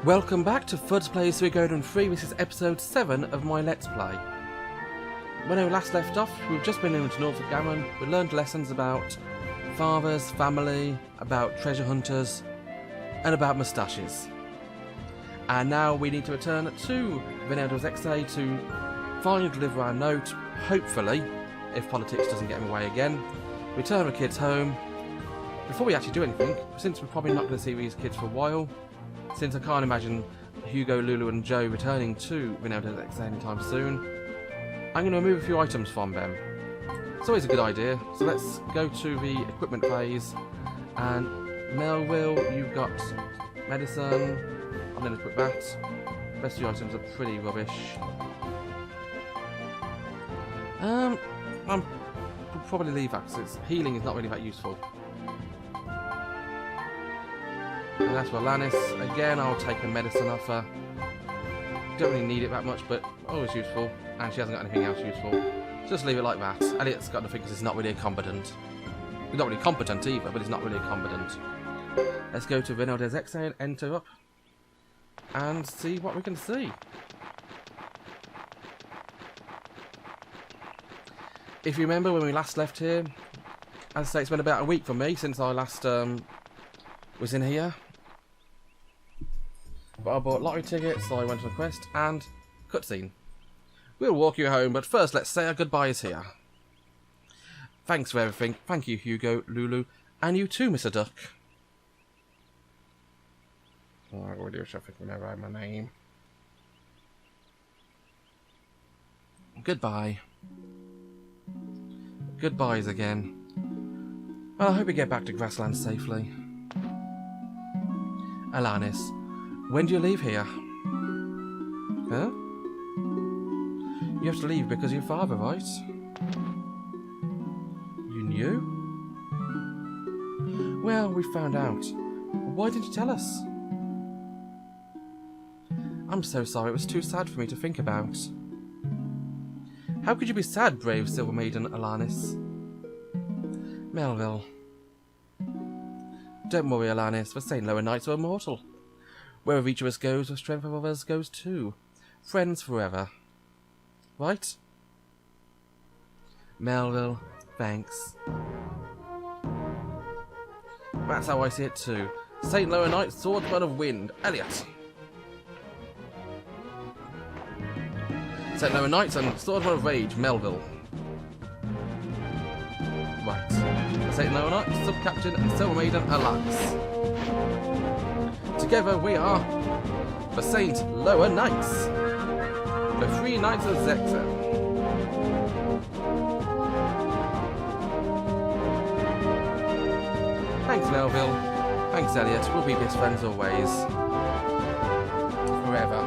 Welcome back to Fuds Plays Suikoden III. This is episode 7 of my Let's Play. When we last left off, we've just been into Norfolk Gammon. We learned lessons about fathers, family, about treasure hunters, and about moustaches. And now we need to return to Vinay del Zexay to finally deliver our note, hopefully, if politics doesn't get in the way again. Return the kids home. Before we actually do anything, since we're probably not going to see these kids for a while, since I can't imagine Hugo, Lulu and Joe returning to Vinay del Zexay anytime soon, I'm going to remove a few items from them. It's always a good idea, so let's go to the equipment phase. And Melville, you've got medicine. I'm going to equip that. The rest of the items are pretty rubbish. I'll probably leave that because healing is not really that useful. And that's for Alanis. Again, I'll take a medicine off her. Don't really need it that much, but always useful. And she hasn't got anything else useful. Just leave it like that. Elliot's got to think he's not really a competent. He's not really competent either, but he's not really a competent. Let's go to Vinay del Zexay and enter up. And see what we can see. If you remember when we last left here, as I say, it's been about a week for me since I last was in here. But I bought lottery tickets, so I went on a quest, and cutscene. We'll walk you home, but first let's say our goodbyes here. Thanks for everything. Thank you, Hugo, Lulu, and you too, Mr. Duck. Oh, I already wish I could remember my name. Goodbye. Goodbyes again. Well, I hope you get back to Grassland safely. Alanis, when do you leave here? Huh? You have to leave because of your father, right? You knew? Well, we found out. Why didn't you tell us? I'm so sorry, it was too sad for me to think about. How could you be sad, brave Silver Maiden Alanis? Melville. Don't worry, Alanis, the St. Lower Knights are immortal. Wherever each of us goes, the strength of others goes too. Friends forever. Right? Melville, thanks. That's how I see it too. St. Lower Knights, swordsman of wind, Elliot. St. Lower Knights and swordsman of rage, Melville. Right. St. Lower Knights, sub-captain and Silver Maiden, Alanis. Together we are the St. Lower Knights. The 3 Knights of Zexay. Thanks, Melville. Thanks, Elliot. We'll be best friends always. Forever.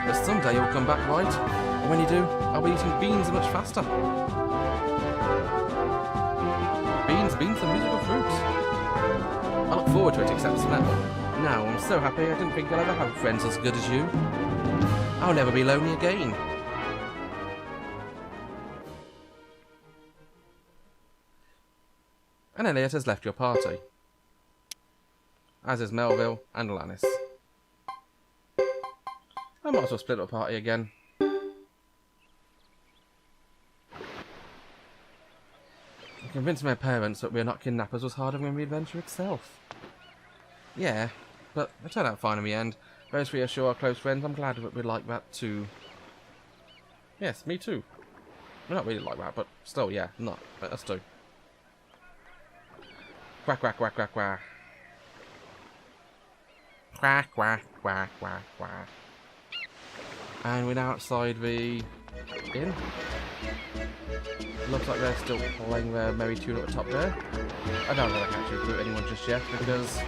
But someday you'll come back, right? And when you do, I'll be eating beans much faster. Beans, the musical fruit. I look forward to it, except Snapple. Now, I'm so happy I didn't think I'll ever have friends as good as you. I'll never be lonely again. And Elliot has left your party. As is Melville and Alanis. I might as well split up a party again. Convincing my parents that we're not kidnappers was harder than the adventure itself. Yeah, but it turned out fine in the end. Those three are sure our close friends. I'm glad that we're like that too. Yes, me too. We're not really like that, but still, yeah, not. But us too. Quack, quack, quack, quack, quack. Quack, quack, quack, quack, quack. And we're now outside the inn. Looks like they're still playing their merry tune at the top there. I don't know if I can actually recruit anyone just yet, because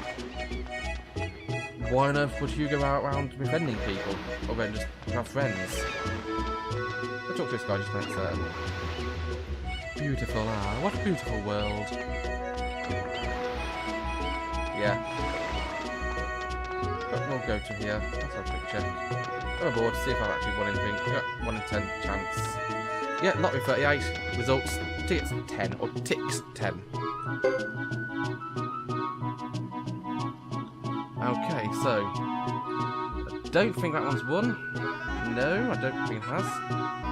why on earth would Hugo go out around befriending people, or then just have friends? I'll talk to this guy just a minute. Beautiful, what a beautiful world. Yeah. But we'll go to here. Let's have a quick check. I'm aboard to see if I've actually won anything. We got 1 in 10 chance. Yeah, lottery 38. Results, tickets 10, or ticks 10. Okay, so don't think that one's won. No, I don't think it has.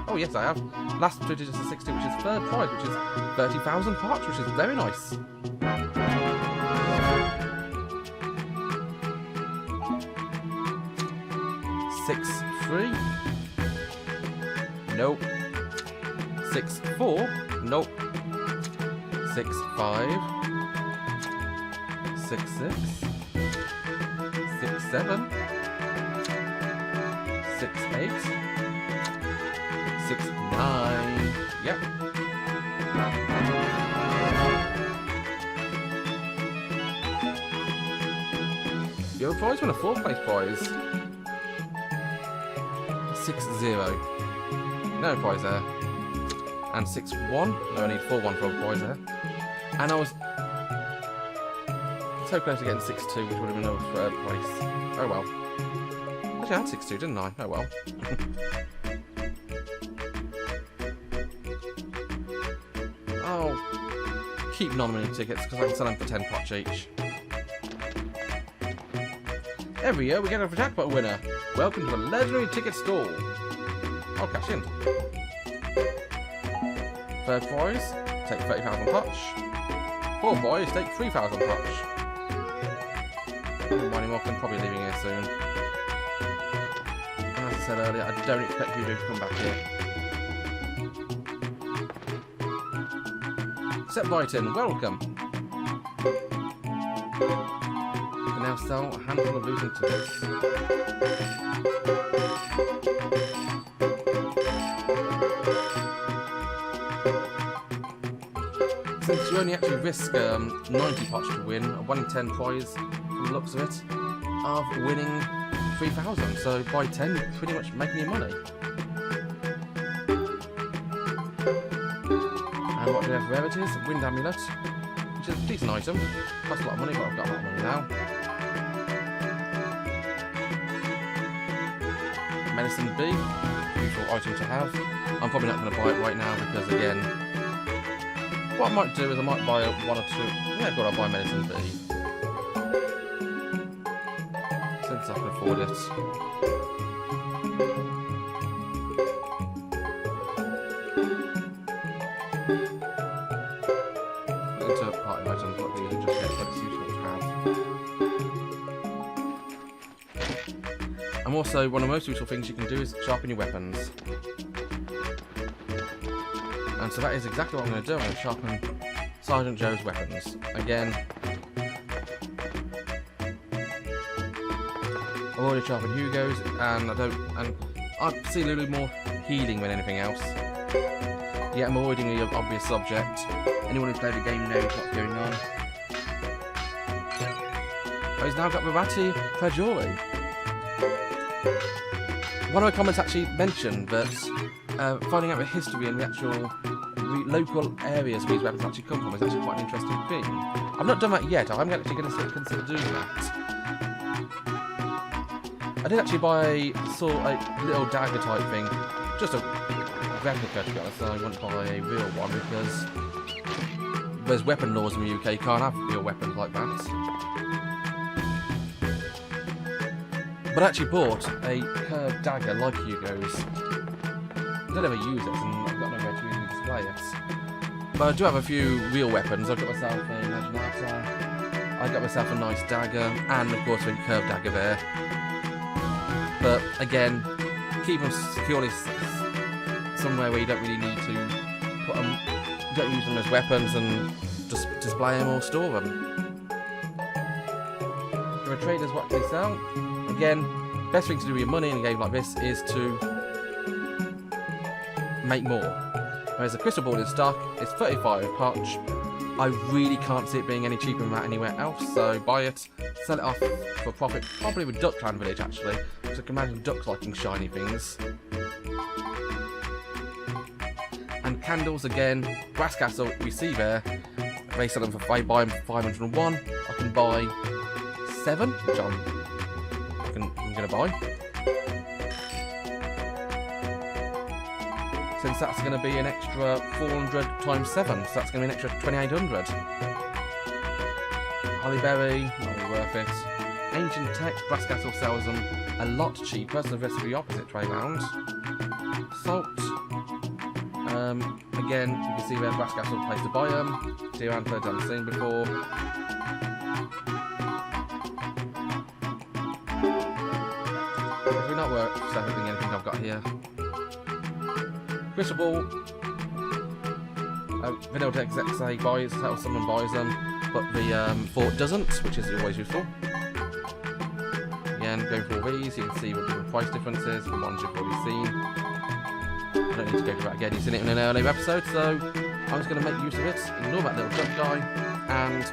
Oh yes, I have. Last 2 digits of 60, which is third prize, which is 30,000 parts, which is very nice. Six, 3. Nope. 6, 4. Nope. 6, 5. 6, 6. 6, 7. 6, 8. 6, 9. Yep. Your prize won a 4th place prize. 6, 0. No prize there. And 6, 1. No, I need 4, 1 for a prize there. And I was so close to getting 6, 2, which would have been a 3rd place. Oh well. Actually, I had 6, 2, didn't I? Oh well. I'll keep nominating tickets because I can sell them for 10 pots each. Every year we get a jackpot winner. Welcome to the legendary ticket stall. I'll cash in. 3rd prize, take 30,000 pots. 4th prize, take 3,000 pots. Winding off and probably leaving here soon. And as I said earlier, I don't expect you to come back here. Step right in, welcome. You can now sell a handful of losing tickets. Since you only actually risk 90 pots to win, a 1 in 10 prize, from the looks of it, of winning 3,000. So by 10, you're pretty much making your money. And what do we have for rarities? Wind Amulet, which is a decent item. Costs a lot of money, but I've got a lot of money now. Medicine B, useful item to have. I'm probably not going to buy it right now because, again, what I might do is I might buy 1 or 2. Yeah, God, I'll buy Medicine B. Since I can afford it. Into party items, not really just yet, but it's useful to have. And also, one of the most useful things you can do is sharpen your weapons. And so that is exactly what I'm going to do. I'm going to sharpen Sergeant Joe's weapons. Again, I've already sharpened Hugo's, and I see Lulu more healing than anything else. Yeah, I'm avoiding the obvious subject. Anyone who's played the game knows what's going on. Oh, he's now got Ravati Prajori. One of my comments actually mentioned that finding out the history and the actual local areas where these weapons actually come from is actually quite an interesting thing. I've not done that yet. I'm actually going to consider doing that. I did actually buy a little dagger type thing, just a replica to be honest. I wouldn't buy a real one because there's weapon laws in the UK. You can't have real weapons like that. But I actually bought a curved dagger like Hugo's. I don't ever use it, and I've got nowhere to even display it. But I do have a few real weapons. I've got myself a Maginata, I got myself a nice dagger, and of course a curved dagger there. But again, keep them securely somewhere where you don't really need to put them, don't use them as weapons and just display them or store them. There are traders what they sell. Again, best thing to do with your money in a game like this is to make more. Whereas the crystal ball in stock is 35 potch. I really can't see it being any cheaper than that anywhere else, so buy it, sell it off for profit, probably with Duckland Village actually, because I can imagine ducks liking shiny things. And candles again, Brass Castle we see there, they sell them for 501, I can buy 7, which I'm going to buy. Since that's going to be an extra 400 times 7, so that's going to be an extra 2,800. Holly Berry, not really worth it. ancient tech, Brass Castle sells them a lot cheaper, so the rest of the opposite way round. Salt. Again, you can see where Brass Castle pays to buy them. Deer antler, done seen before. If we're not worth everything, anything I've got here. Crystal ball. Vinay del Zexay buys, someone buys them, but the fort doesn't, which is always useful. Again, going through all these, you can see what different price differences from ones you've already seen. I don't need to go through that again, you've seen it in an earlier episode, so I'm just going to make use of it, ignore that little duck guy, and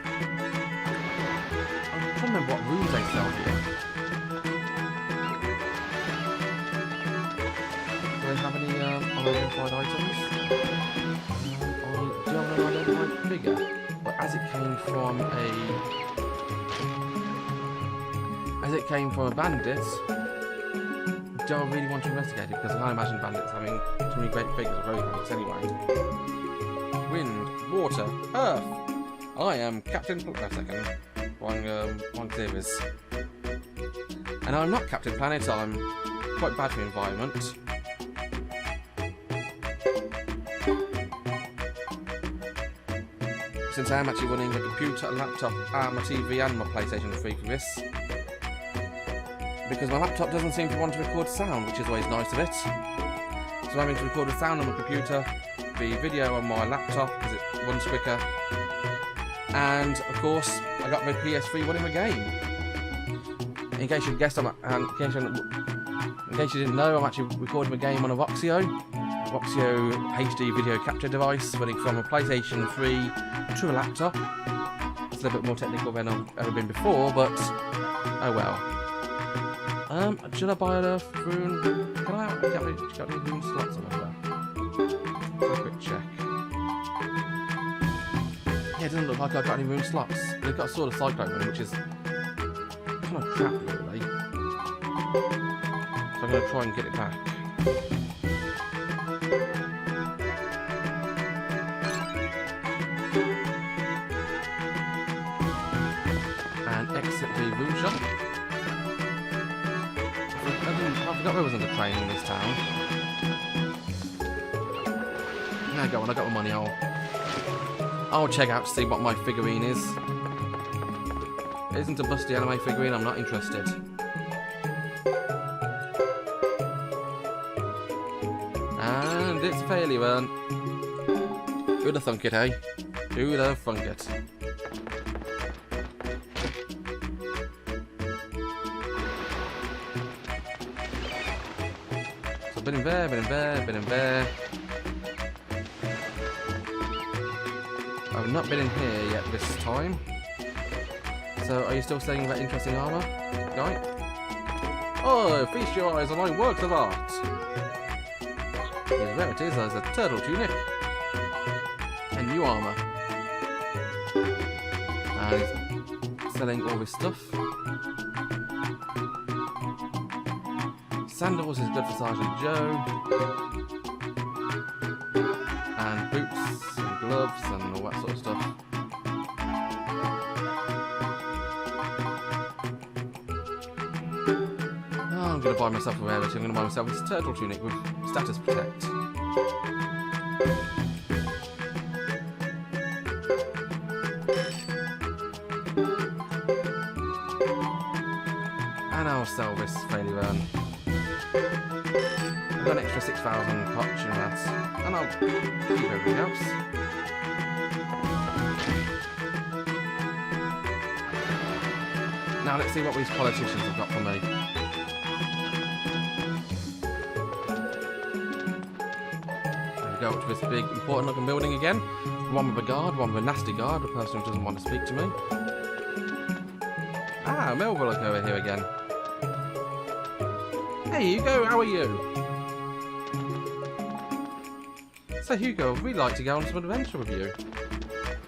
I'm trying to remember what rooms they sell here. Do they have any unidentified items? I do have an unidentified figure, but as it came from a bandit, do I really want to investigate it? Because I can't imagine bandits having too many great figures of road bandits anyway. Wind, water, earth. I am Captain. Wait a second. Wrong series. And I'm not Captain Planet. I'm quite bad for the environment. Since I am actually running a computer, a laptop, my TV, and my PlayStation 3 for this. Because my laptop doesn't seem to want to record sound, which is always nice of it. So I'm having to record the sound on my computer, the video on my laptop because it runs quicker, and of course I got my PS3 running the game. In case you guessed, in case you didn't know, I'm actually recording the game on a Roxio HD video capture device running from a PlayStation 3 to a laptop. It's a little bit more technical than I've ever been before, but oh well. Should I buy a rune? Can I get any rune slots on there? A quick check. Yeah, it doesn't look like I've got any rune slots. They've got a sort of cyclone rune, which is kind of crap, really. So I'm going to try and get it back. And exit the rune shop. I forgot where I was on the train in this town. Now go on, I got my money, I'll check out to see what my figurine is. It isn't a busty anime figurine, I'm not interested. And it's a failure run. Who'd have thunk it, eh? Who'd have thunk it? Been in there, been in there, been in there. I've not been in here yet this time. So, are you still saying that interesting armour, guy? Oh, feast your eyes on my works of art. His rarities as a turtle tunic and new armour. And he's selling all this stuff. Sandals is good for Sergeant Joe, and boots and gloves and all that sort of stuff. Oh, I'm going to buy myself a rarity. I'm going to buy myself this turtle tunic with status protect. And I'll sell this failure urn. I've got an extra 6,000 potch in that, and I'll keep everything else. Now let's see what these politicians have got for me. There we go, up to this big important looking building again. One with a guard, one with a nasty guard, a person who doesn't want to speak to me. Ah, Melville over here again. Hey Hugo, how are you? So Hugo, we'd like to go on some adventure with you.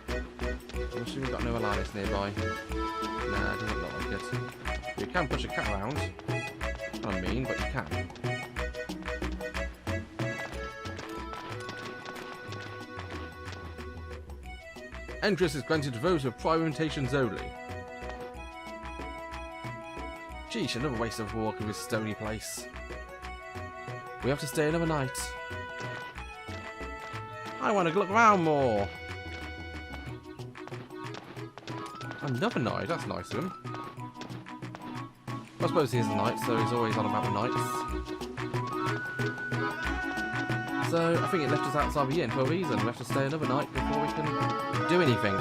I'm assuming we've got no alliance nearby. Nah, it doesn't look like it. You can push a cat around. I mean, but you can. Entrance is granted to those with prior invitations only. Sheesh, another waste of walk in this stony place. We have to stay another night. I want to look around more. Another night, that's nice of him. I suppose he is a knight, so he's always on about the knights. So I think it left us outside the inn for a reason. We have to stay another night before we can do anything.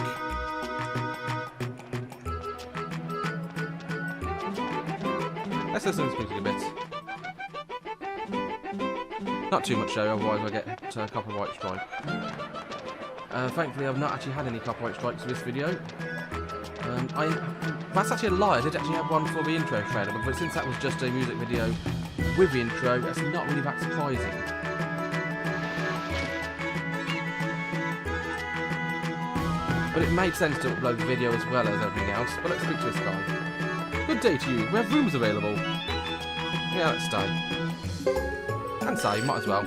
Let's listen to this music a bit. Not too much though, otherwise I'll get a copyright strike. Thankfully I've not actually had any copyright strikes for this video. That's actually a lie, I did actually have one for the intro trailer, but since that was just a music video with the intro, that's not really that surprising. But it made sense to upload the video as well as everything else, but let's speak to this guy. Good day to you, we have rooms available. Yeah, let's stay. And save, might as well.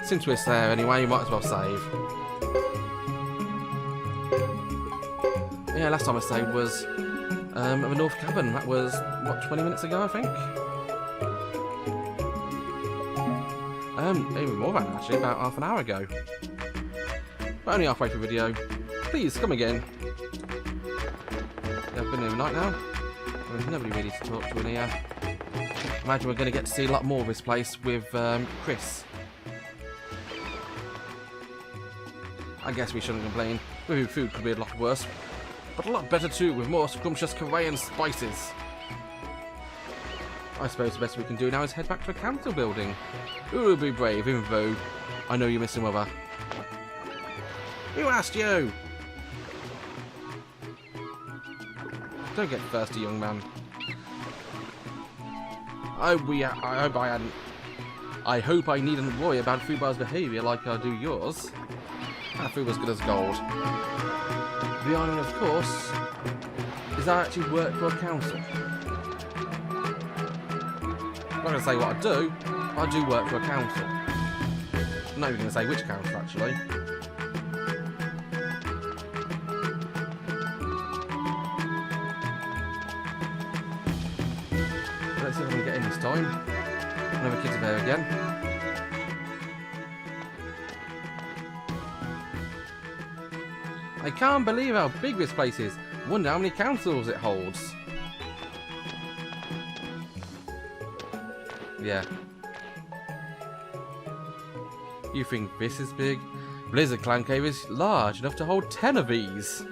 Since we're there anyway, you might as well save. Yeah, last time I saved was at the North Cabin. That was, what, 20 minutes ago, I think? Even more than that, actually, about half an hour ago. But only halfway through the video. Please, come again. Yeah, I've been here a night now. There's nobody really to talk to in here. Imagine we're going to get to see a lot more of this place with Chris. I guess we shouldn't complain. Maybe food could be a lot worse. But a lot better too, with more scrumptious Korean spices. I suppose the best we can do now is head back to the council building. Ooh, be brave, even though I know you're missing mother. Who asked you? Don't get thirsty, young man. I hope I needn't worry about Fubar's behaviour like I do yours. Fubar's good as gold. The irony, of course, is I actually work for a council. I'm not going to say what I do work for a council. I'm not even going to say which council, actually. Let's see if I can get in this time. Another kids are there again. I can't believe how big this place is. Wonder how many councils it holds. Yeah. You think this is big? Blizzard Clan Cave is large enough to hold 10 of these.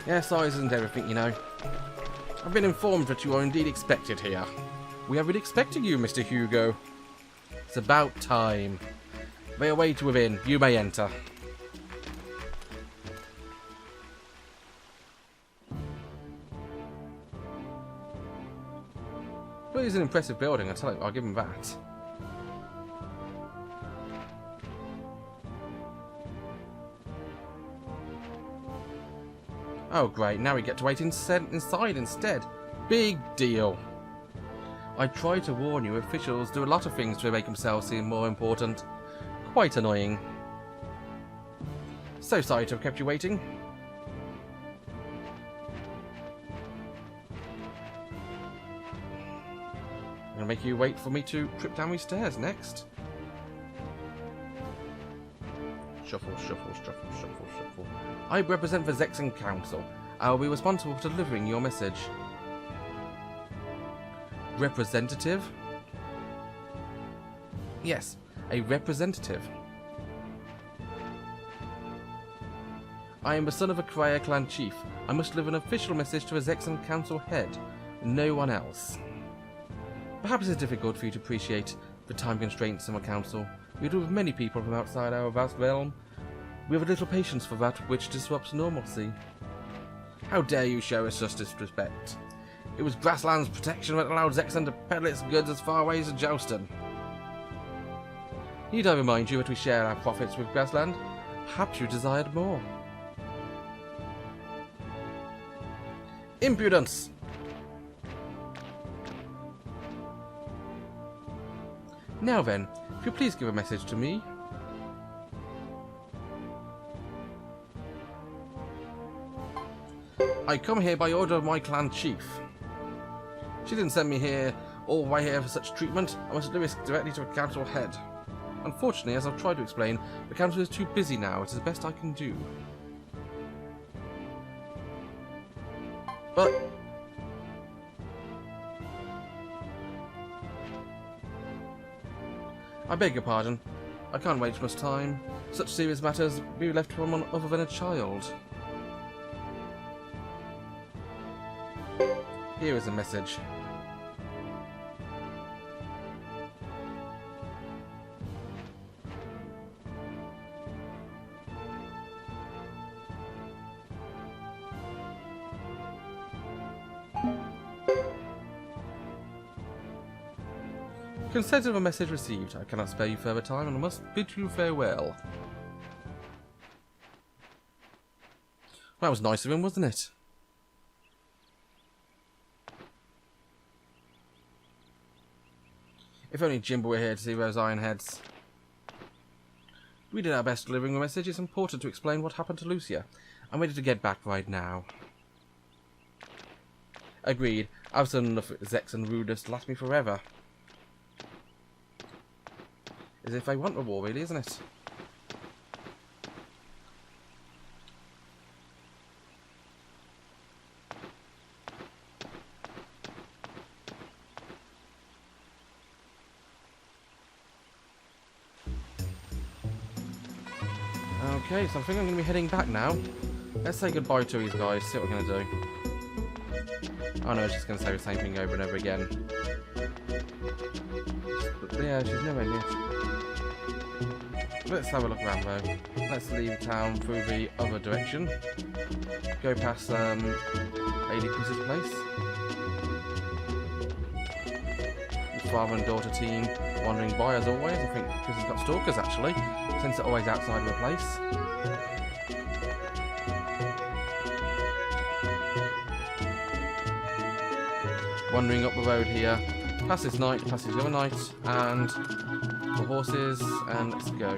Yeah, size isn't everything, you know. I've been informed that you are indeed expected here. We have been expecting you, Mr. Hugo. It's about time. They await within. You may enter. Well, it's an impressive building, I tell you, I'll give him that. Oh great, now we get to wait inside instead. Big deal. I tried to warn you, officials do a lot of things to make themselves seem more important. Quite annoying. So sorry to have kept you waiting. I'm gonna make you wait for me to trip down these stairs next. Shuffle, shuffle, shuffle, shuffle, shuffle. I represent the Zexay Council. I will be responsible for delivering your message. Representative? Yes, a representative. I am the son of a Korea clan chief. I must deliver an official message to a Zexay Council head. No one else. Perhaps it's difficult for you to appreciate the time constraints in the council. We deal with many people from outside our vast realm. We have a little patience for that which disrupts normalcy. How dare you show us such disrespect? It was Grassland's protection that allowed Zexay to peddle its goods as far away as Jouston. Need I remind you that we share our profits with Grassland? Perhaps you desired more. Impudence! Now then, if you please give a message to me. I come here by order of my clan chief. She didn't send me here all the way here for such treatment. I must deliver this directly to a council head. Unfortunately, as I've tried to explain, the council is too busy now. It is the best I can do. But I beg your pardon. I can't wait much time. Such serious matters be left to someone other than a child. Here is a message. Consent of a message received. I cannot spare you further time and I must bid you farewell. That was nice of him, wasn't it? If only Jimbo were here to see those iron heads. We did our best delivering the message. It's important to explain what happened to Lucia. I'm ready to get back right now. Agreed. I've done enough Zex and rudeness to last me forever. As if they want a war, really, isn't it? Okay, so I think I'm going to be heading back now. Let's say goodbye to these guys, see what we're going to do. Oh no, it's just going to say the same thing over and over again. But yeah, she's nowhere near. Let's have a look around though. Let's leave town through the other direction. Go past Lady Chris's place. The father and daughter team wandering by as always. I think Chris has got stalkers actually, since they're always outside of the place. Wandering up the road here, past this night, past this other night, and the horses, and let's go.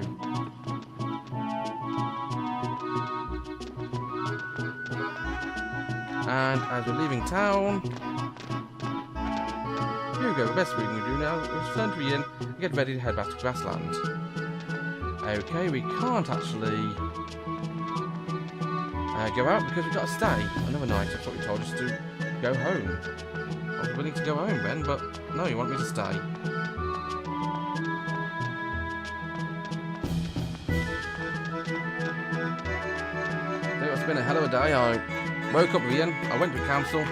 And as we're leaving town, Hugo, the best we can do now is return to the inn and get ready to head back to Grassland. Okay, we can't actually go out because we've got to stay another night. I thought you told us to go home. I was willing to go home then, but no, you want me to stay. It's been a hell of a day. I woke up at the inn, I went to council,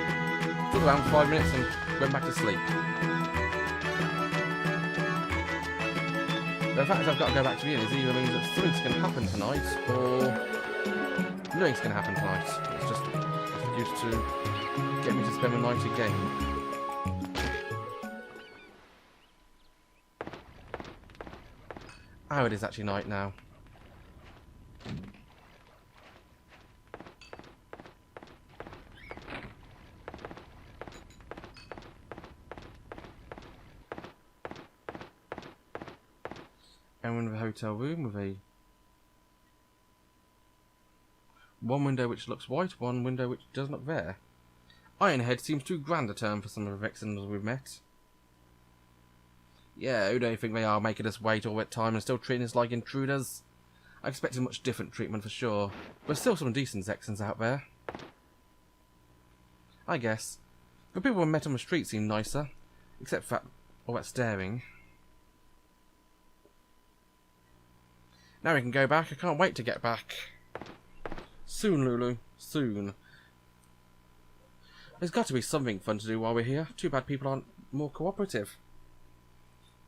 took around 5 minutes and went back to sleep. The fact I've got to go back to the inn is either means that something's going to happen tonight or nothing's going to happen tonight. It's just an excuse to get me to spend the night again. Oh, it is actually night now. And we're in the hotel room with one window which looks white, one window which does not there. Ironhead seems too grand a term for some of the Vexens we've met. Yeah, who do you think they are, making us wait all that time and still treating us like intruders? I expected much different treatment for sure, but still some decent Vexens out there. I guess. The people we met on the street seem nicer, except for all that staring. Now we can go back. I can't wait to get back. Soon, Lulu. Soon. There's got to be something fun to do while we're here. Too bad people aren't more cooperative.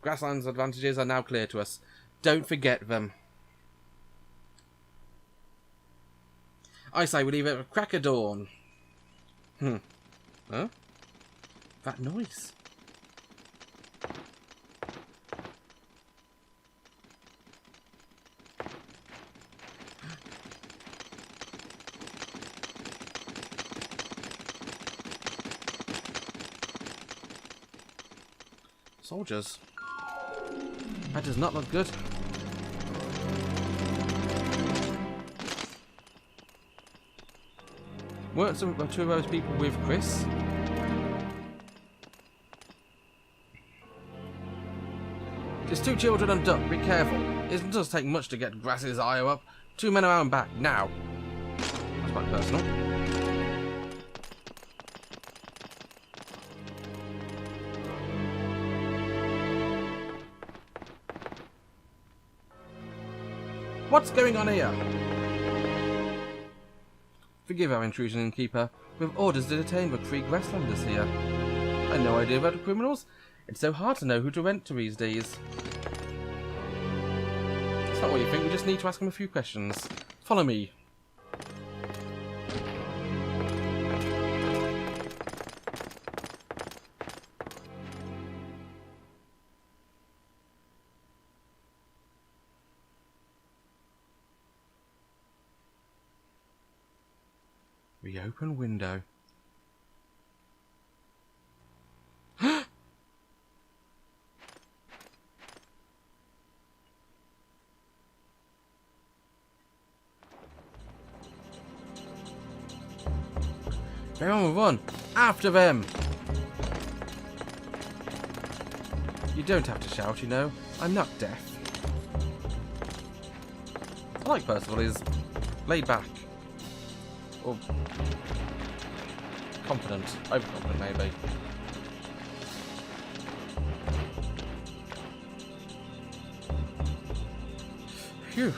Grassland's advantages are now clear to us. Don't forget them. I say we leave it at crack of dawn. Huh? That noise. Soldiers. That does not look good. Weren't two of those people with Chris? There's 2 children and duck. Be careful. It does take much to get Grass's eye up. 2 men are out and back now. That's quite personal. What's going on here? Forgive our intrusion, innkeeper. We have orders to detain the 3 grasslanders here. I had no idea about the criminals. It's so hard to know who to rent to these days. That's not what you think. We just need to ask them a few questions. Follow me. Reopen window. They're on the run. After them. You don't have to shout, you know. I'm not deaf. I like Percival. He's laid back. Or confident. Overconfident, maybe. Phew.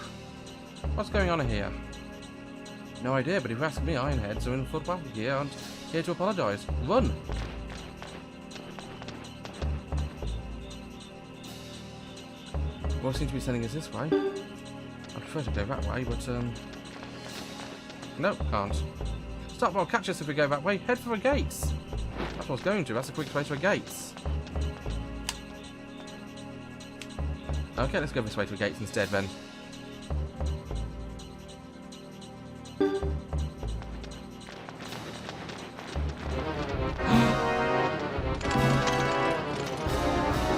What's going on here? No idea, but if you ask me, Ironheads are in full battle here. I'm here to apologise. Run! Well, seems to be sending us this way. I prefer to go that way, but nope, can't. Stop, well, catch us if we go that way. Head for the gates. That's what I was going to. That's the quickest way to the gates. Okay, let's go this way to the gates instead then.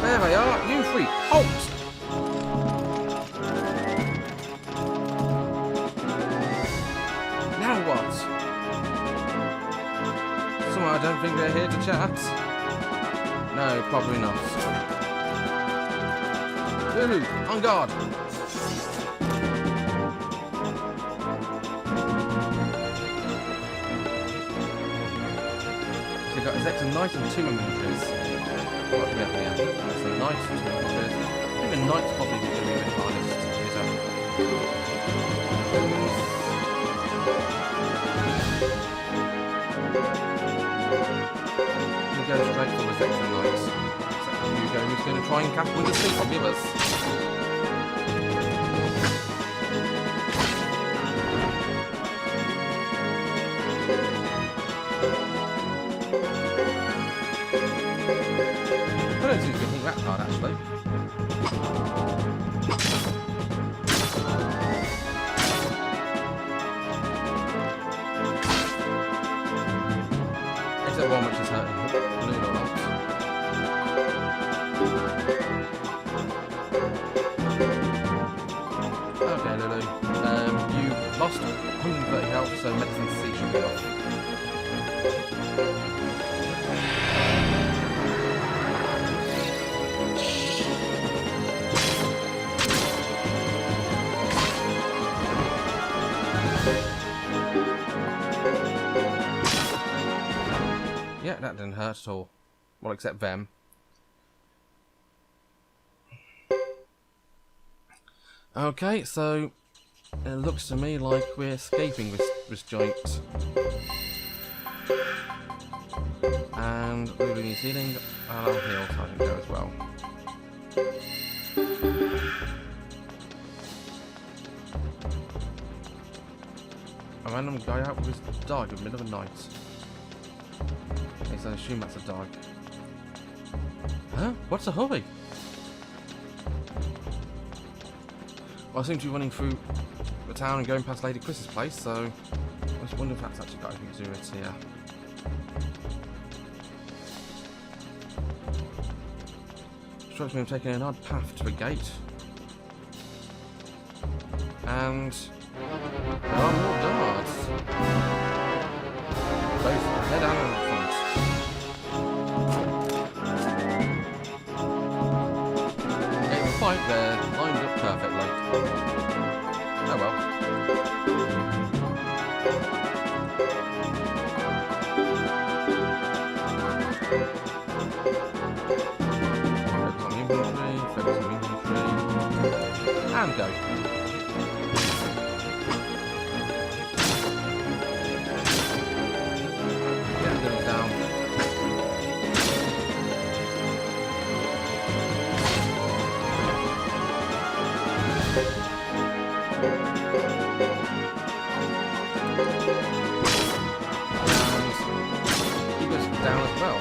There they are. You 3, halt! I don't think they're here to chat. No, probably not. Lulu, on guard! So you've got a Zex and Knight and 2 inventories. What do we have here? That's a Knight and 2 inventories. I think the Knight's probably going to be the hardest to go straight for the Zex and Knights. Hugo, who's going to try and cast Winter Sleep on the others. I don't think we can hit that card actually. Except one which is hurting. Lulu or not. Okay, Lulu. You lost 130 health, so medicine C should be off. Yeah, that didn't hurt at all. Well, except them. Okay, so it looks to me like we're escaping this joint. And Lulu needs healing, and I'll heal so I can go as well. A random guy out with his dog in the middle of the night. Okay, so I assume that's a dog. Huh? What's the hurry? Well, I seem to be running through the town and going past Lady Chris's place, so I just wonder if that's actually got anything to do with it here. Strikes me I'm taking an odd path to the gate. And there are more guards. Both ahead and in front. It's right there, lined up perfectly. Oh well. Focus on inventory, focus on inventory, and go. Yeah, goes down. He goes down as well.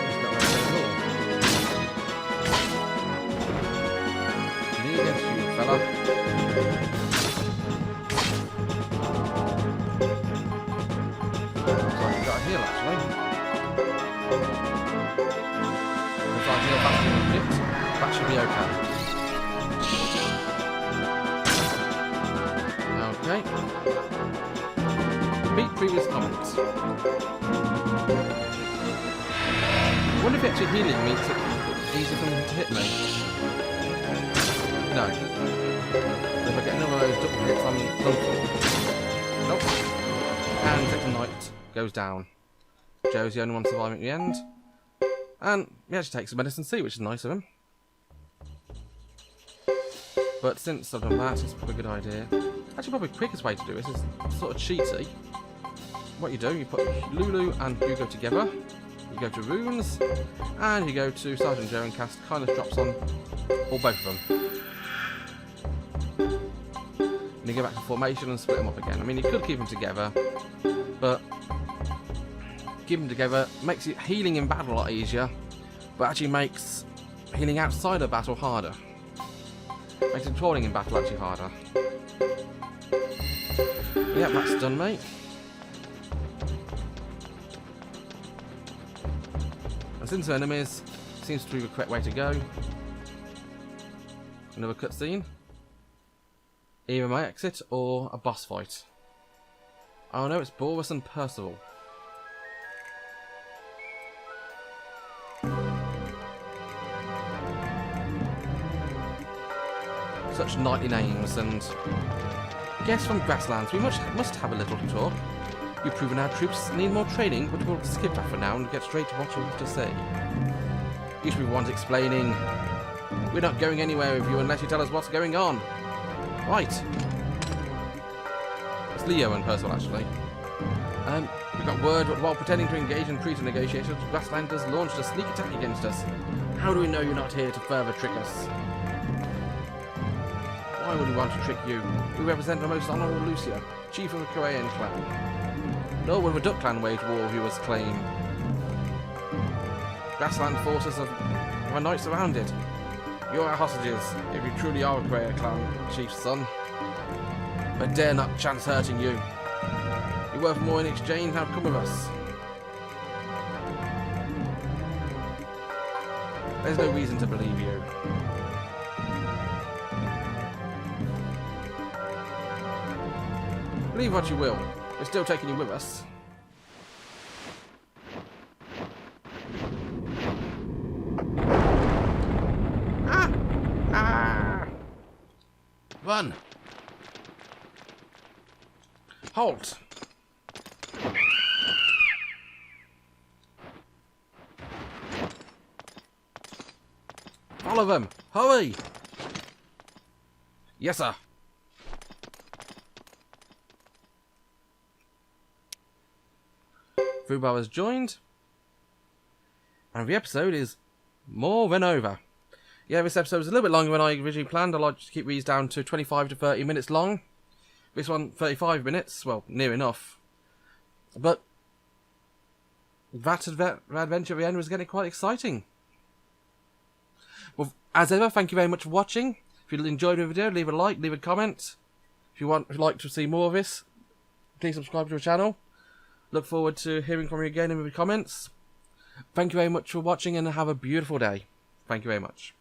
He's not very good at all. Me against you, fella. Looks like we got a heal actually. Looks like heal faster than hit. That should be okay. Okay. Repeat previous comments. I wonder if actually healing makes it easier for him to hit me. No. If I get another of those double hits, I'm done for. Nope. And second knight goes down. Joe's the only one surviving at the end. And he actually takes some medicine C, which is nice of him. But since I've done that, it's probably a good idea. Actually, probably the quickest way to do this is sort of cheaty. What you do, you put Lulu and Hugo together. You go to runes, and you go to Sergeant Joe and cast Kindness Drops on or both of them. And you go back to formation and split them up again. I mean, you could keep them together, but keep them together makes it healing in battle a lot easier, but actually makes healing outside of battle harder. Makes controlling in battle actually harder. Yeah, that's done, mate. And since enemies seems to be the correct way to go. Another cutscene. Either my exit or a boss fight. Oh no, it's Boris and Percival. Such knightly names, and guests from Grasslands, we must have a little talk. You've proven our troops need more training, but we'll skip that for now and get straight to what you have to say. You should be one explaining. We're not going anywhere with you unless you tell us what's going on. Right. It's Leo and Percival, actually. We got word that while pretending to engage in treaty negotiations, Grasslanders launched a sneak attack against us. How do we know you're not here to further trick us? Why would we want to trick you? We represent the most honourable Lucia, chief of the Korean clan. Nor would the Duck clan wage war with you as claim. Grassland forces have our knights surrounded. You're our hostages, if you truly are a Korean clan chief's son. But dare not chance hurting you. You're worth more in exchange, now come with us. There's no reason to believe you. Believe what you will, we're still taking you with us. Ah! Ah! Run! Halt! Follow them! Hurry! Yes, sir. Fubar has joined, and the episode is more than over. Yeah, this episode was a little bit longer than I originally planned. I like to keep these down to 25 to 30 minutes long. This one, 35 minutes, well, near enough. But that adventure at the end was getting quite exciting. Well, as ever, thank you very much for watching. If you enjoyed the video, leave a like, leave a comment. If you would like to see more of this, please subscribe to the channel. Look forward to hearing from you again in the comments. Thank you very much for watching and have a beautiful day. Thank you very much.